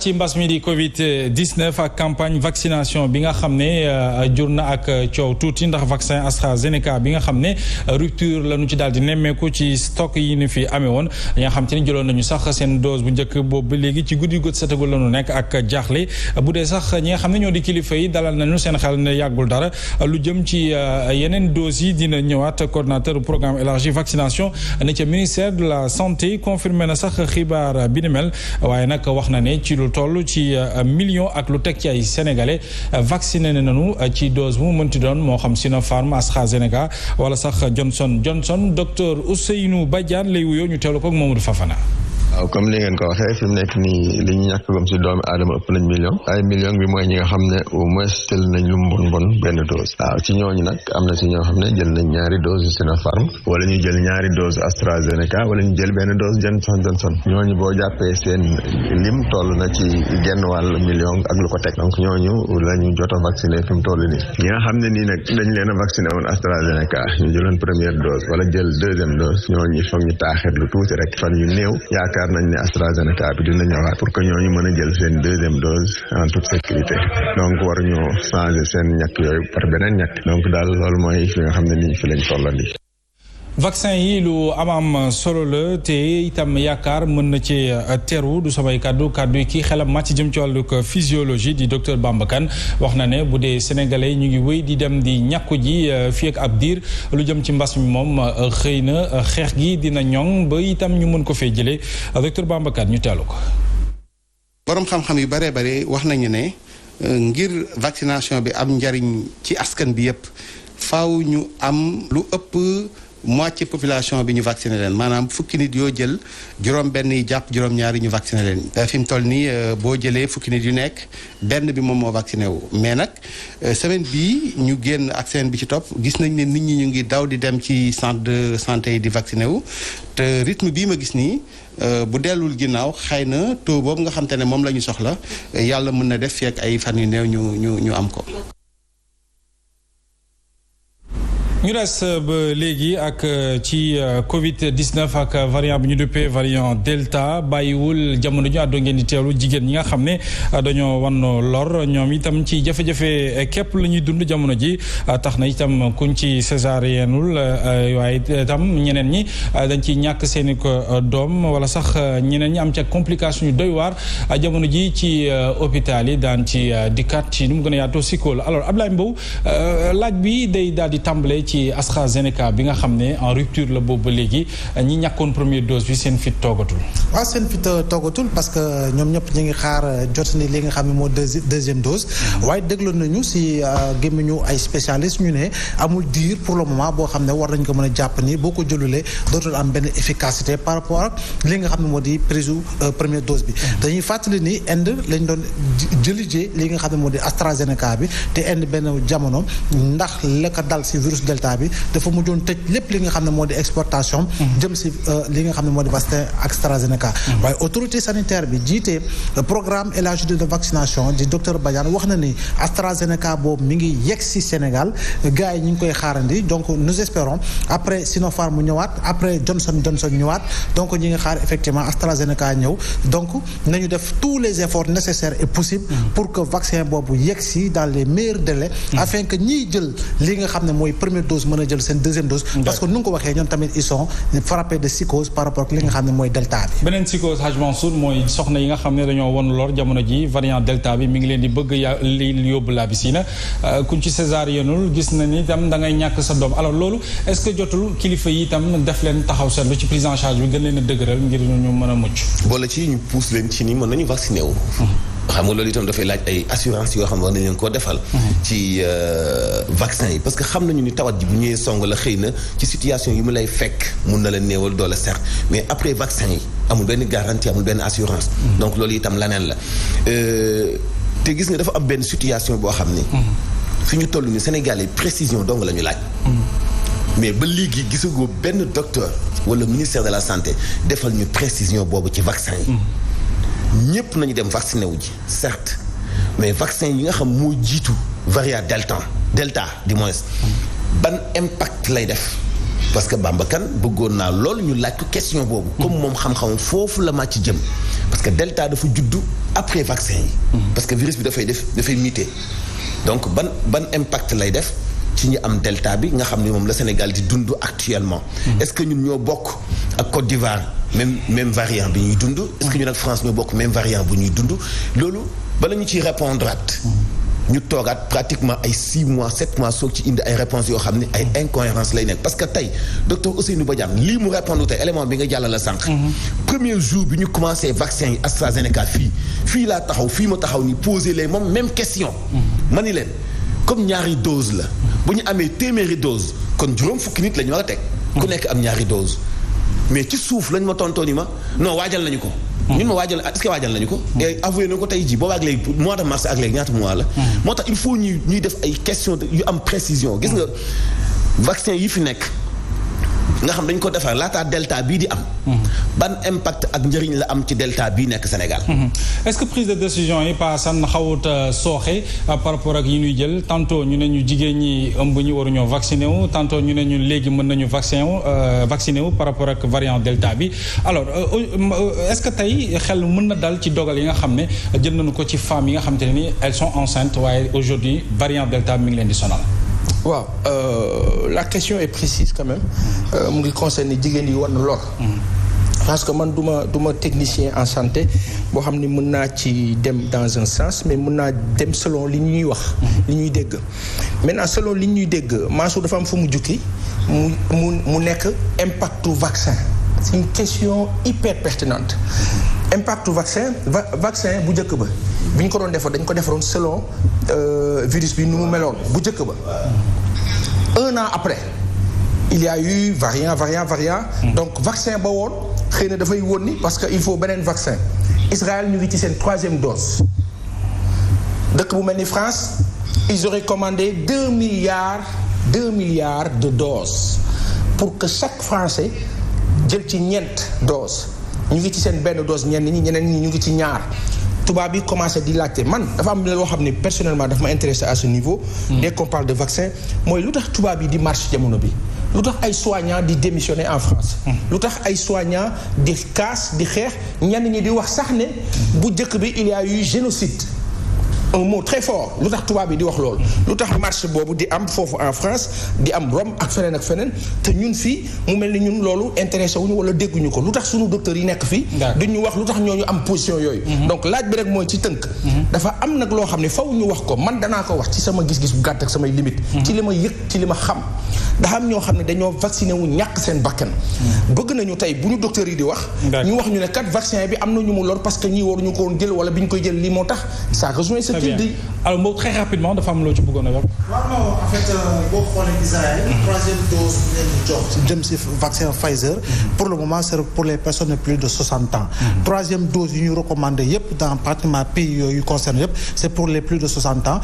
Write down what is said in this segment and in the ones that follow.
ci mbas mi di Covid 19 ak campagne vaccination bi nga xam ne jur na ak coow tuuti ndax vaccin AstraZeneca bi nga xam ne rupture la ñu ci daal di nemmeeku ci stock yi ni fi amee woon yi nga xam te ni jëloon nañu sax seen dose bu njëkk boobu ba léegi ci guddi gët setagul la ñu nekk ak jaaxle bu dee sax ñi nga xam ne ñoo di kilifa yi dalal nañu seen xel ne yàggul dara lu jëm ci yeneen doses yi dina ñëwaat coordonnateur programme élargi vaccination ne ca ministère de la santé confirmé na sax xibaar bi ni mel waaye nag wax na ne ci toll ci million ak lu teg ci ay sénégalais vacciné nañu ci dose bu mu mënti doon moo xam Sinopharm AstraZeneca wala sax Johnson docteur Ousseynou Badiane lay wuyoo ñu teewlu ko ak Mamadou Fafana. waaw comme li ngeen ko waxee fi mu nekk nii li ñu ñàkk gom si doomu aadama ëpp nañ million bi mooy ñi nga xam ne au moins jël nañ lu mu bon benn dose waaw ci ñooñu nag am na si ñoo xam ne jël nañ ñaari dose Sinopharm wala ñu jël ñaari dose AstraZeneca wala ñu jël benn dose Johnson ñooñu boo jàppee seen lim toll na ci genn wàll million ak lu ko teg donc ñooñu la ñu jot a vacciné fi mu toll nii ñi nga xam ne nii nag dañ leen a vacciné woon AstraZeneca ñu jëloon première dose wala jël deuxième dose ñooñu foog ñu taaxir lu tuuti rek fan yu néew yaakaar nañ ne AstraZeneca bi dina ñëwaat pour que ñooñu mën a jël seen deuxième dose en toute sécurité donc war ñoo changer seen ñàkk yooyu par beneen ñàkk donc daal loolu mooy fi nga xam ne nii fi lañ tollandi. vaccin yi lu am solo la te itam yaakaar mën na ci teru du samay kàddu yi kii xelam màcc jëm ci wàllu physiologie di docteur Bamba Kane wax na ne bu dee sénégalais ñu ngi wéy di dem di ñàkku ji fii ak ab diir lu jëm ci mbas mi moom xëy na xeex gi dina ñoŋ ba itam ñu mën ko fee jëlee docteur Bamba Kane ñu teelu ko. borom xam-xam yu bare bare wax nañu ne ngir vaccination bi am njariñ ci askan bi yépp faaw ñu am lu ëpp moitié population bi ñu vacciné leen maanaam fukki nit yoo jël juróom-benn yi jàpp juróom-ñaar yi ñu vacciné leen fi mu toll nii boo jëlee fukki nit yu nekk benn bi moom moo vacciné wu mais nag semaine bii ñu génn ak semaine bi ci topp gis nañ ne nit ñi ñu ngi daw di dem ci centre de santé yi di vacciné wu te rythme bii ma gis nii bu dellul ginnaaw xëy na taux boobu nga xam te ne moom la ñu soxla yàlla mën na def fii ak ay fan yu néew ñu am ko. ñu des ba léegi ak ci Covid 19 ak variant bi ñu duppee variant Delta bàyyiwul jamono ji àddoo ngeen di teewlu jigéen ñi nga xam ne dañoo wan lor ñoom itam ci jafe-jafe képp la ñuy dund jamono ji tax na itam kuñ ci césarienul waaye itam ñeneen ñi dañ ci ñàkk seeni ko doom wala sax ñeneen ñi am ca complication yu doy waar jamono ji ci hôpital yi daan ci dikkaat ci nu mu gën a yaatoo sikool alors Ablaye Mbow laaj bi day daal di tàmbale ci AstraZeneca bi nga xam ne en rupture la boobu ba léegi ñi ñàkkoon première dose bi seen fit toogatul. waaw seen fit toogatul parce que ñoom ñëpp ñu ngi xaar jot ni li nga xam ne moo deuxième dose. waaye dégloon nañu si gémmiñu ay spécialistes ñu ne amul diir pour le moment boo xam ne war nañ ko mën a jàpp ni boo ko jëlulee dootul am benn efficacité par rapport ak li nga xam ne moo di prise première dose bi. dañuy fàttali ni Inde lañ doon jëlijee li nga xam ne moo di AstraZeneca bi te Inde benn jamono ndax la ko dal si virus Delta bi dafa mujjoon tëj lépp li nga xam ne moo di exportation jëm si li nga xam ne moo di vaccin AstraZeneca waaye autorité sanitaire bi jiite programme élargi de vaccination di docteur Badiane wax na ni AstraZeneca boobu mi ngi yegg si Sénégal gars yi ñu ngi koy xaarandi donc nous espérons après Sinopharm mu ñëwaat après Johnson ñëwaat donc ñi nga xaar effectivement AstraZeneca ñëw donc nañu def tous les efforts nécessaires et possibles pour que vaccin boobu yegg si dans les meilleurs délais afin que ñiy jël li nga xam ne mooy première dose mën a jël seen deuxième dose parce que nu nga ko waxee ñoom tamit ils sont frappés de psychose par rapport ak li nga xam ne mooy delta bi. beneen psychose Hadj Mansour mooy soxna yi nga xam ne dañoo won lor jamono ji variant delta bi mi ngi leen di bëgg li yóbbu la bisina kuñ ci césarienul gis na ni itam da ngay ñàkk sa doom alors loolu est-ce que jotul kilifa yi itam def leen taxaw seetlu ci prise en charge bi gën leen a dëgëral ngir ñu mën a mucc. boole ci ñu pousse leen ci ni mën nañu vacciné wu. xam nga loolu itam dafay laaj ay assurance yoo xam ne war nañ leen koo defal ci vaccin yi parce que xam nañu ni tawat ji bu ñëwee song la xëy na ci situation yi mu lay fekk mun na la néewal doole certes mais après vaccin yi amul benn garantie amul benn assurance donc loolu itam laneen la te gis nga dafa am benn situation boo xam ni fi ñu toll ni Sénégal yi précision dong la ñu laaj mais ba léegi gisagoo benn docteur wala ministère de la santé defal ñu précision boobu ci vaccin yi ñëpp nañu dem vacciné wu ji certes mais vaccin yi nga xam moo jiitu variant delta du moins ban impact lay def parce que Bamba Kane bëggoon naa loolu ñu laaj ko question boobu comme moom xam-xam foofu la màcc jëm parce que delta dafa juddu après vaccin yi. parce que virus bi dafay muter donc ban impact lay def ci ñi am delta bi nga xam ne moom la Sénégal di dund actuellement. est-ce que ñun ñoo bokk ak Côte d'Ivoire même variant bi ñuy dund. est-ce que ñun ak France ñoo bokk même variant bu ñuy dund loolu bala ñu ciy répondre at ñu toogaat pratiquement ay 6 mois 7 mois soog ci indi ay réponses yoo xam ne ay incohérence lay nekk parce que tey docteur Ousseynou Badiane lii mu répondre tey élément bi nga jàllale sànq. premier jour bi ñu commencé vaccin yi AstraZeneca fii laa taxaw fii ma taxaw ni poser les moom même question. ma ni leen comme ñaari dose la bu ñu amee téeméeri dose kon juróom fukki nit la ñu war a teg. ku nekk am ñaari dose mais ci suuf lañ ma tontoon ni ma non waajal nañu ko. ñun ma waajal est-ce que waajal nañu ko. et avoué na ko tey jii booba ak léegi mois de mars ak léegi ñaata mois la. moo tax il faut ñuy def ay questions yu am précision gis nga vaccin yi fi nekk nga xam dañ ko defar laataa delta bii di am. ban impact ak njëriñ la am ci delta bii nekk Sénégal. est-ce que prise de décision yi paasan xawut sooxe par rapport ak yi ñuy jël tantôt ñu ne ñu jigéen ñi ëmb ñu waruñoo vacciné wu tantôt ñu ne ñu léegi mën nañu vacciné wu par rapport ak variant delta bi alors est-ce que tey xel mën na dal ci dogal yi nga xam ne jël nañu ko ci femmes yi nga xam te ne ni elles sont enceintes waaye aujourd'hui variant delta mi ngi leen di sonal. waaw la question est précise quand même mu ngi concerner jigéen yi war na lor. parce que man du ma technicien en santé boo xam ni mën naa ci dem dans un sens mais mën naa dem selon li ñuy wax. li ñuy dégg maintenant selon li ñuy dégg Mansour dafa am fu mu jukki mu nekk impactu vaccin c'est une question hyper pertinente. impactu vaccin bu njëkk ba bi ñu ko doon defar dañ ko defaroon selon virus bi nu mu meloon bu njëkk ba. 1 an après il y a eu variant. donc vaccin ba woon xëy na dafay woon ni parce que il faut beneen vaccin. Israël ñu ngi ci seen 3e dose dëkk bu mel ni France ils auraient commandé 2 milliards de doses pour que chaque Français jël ci ñeent doses ñu ngi ci seen benn dose ñeneen ñi ñu ngi ci ñaar. tubaab bi commencé di laajte man dafa am loo xam ne personnellement dafa ma intéressé à ce niveau. dès qu'on parle de vaccin mooy lu tax tubaab yi di marche jamono bi. lu tax ay soignants di démissionner en France. lu tax ay soignants di casse di xeex ñenn ñi di wax sax ne bu njëkk bi il y a eu génocide. un mot très fort lu tax tubaab bi di wax loolu. lu tax marche boobu di am foofu en France di am Rome ak feneen te ñun fii mu mel ni ñun loolu intéressé wuñu wala dégguñu ko lu tax suñu docteurs yi nekk fii. duñ ñu wax lu tax ñooñu am position yooyu. donc laaj bi rek mooy ci tënk. dafa am nag loo xam ne faw ñu wax ko man danaa ko wax ci sama gis-gis bu gàtt ak samay limite. ci li ma yëg ci li ma xam. dafa am ñoo xam ne dañoo vacciné wu ñàkk seen bakkan. bëgg nañu tey bu ñu docteurs yi di wax. ñu wax ñu ne kat vaccin bi am na ñu mu lor parce que ñii waruñu ko woon jël wala bi ñu koy jël lii moo tax ça rejoint alors moom très rapidement dafa am loo ci bëggoon a yokk. waaw non en fait boo xoolee Israël. 3e dose bu leen di jox jëm si vaccin Pfizer. pour le moment c'est pour les personnes de plus de 60 ans. 3e dose yi ñu recommandé yépp dans pratiquement pays yooyu concerné yépp c'est pour les plus de 60 ans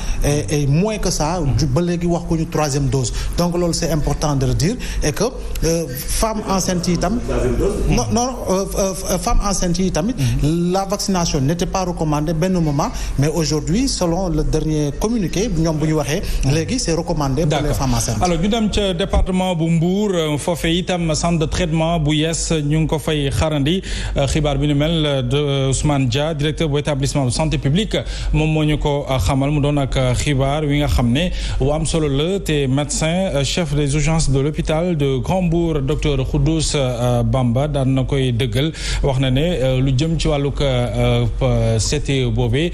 et moins que ça. ba léegi wax ko ñu 3e dose donc loolu c'est important de le dire et que femmes enceintes yi tam. femmes enceintes yi tamit. la vaccination n'était pas recommandée benn moment mais aujourd'hui selon le dernier communiqué ñoom bu ñu waxee léegi c'est recommandé pour les femmes enceintes. alors ñu dem ca département bu Mbour foofee itam centre de traitement bu yees ñu ngi ko fay xarandi xibaar bi ni mel de Ousmane Dia directeur bu établissement de santé publique moom moo ñu ko xamal mu doon ak xibaar wi nga xam ne wu am solo la te médecin chef des urgences de l'hôpital de Grand Mbour docteur Khoudous Bamba daan na koy dëggal wax na ne lu jëm ci wàllug CTE boobee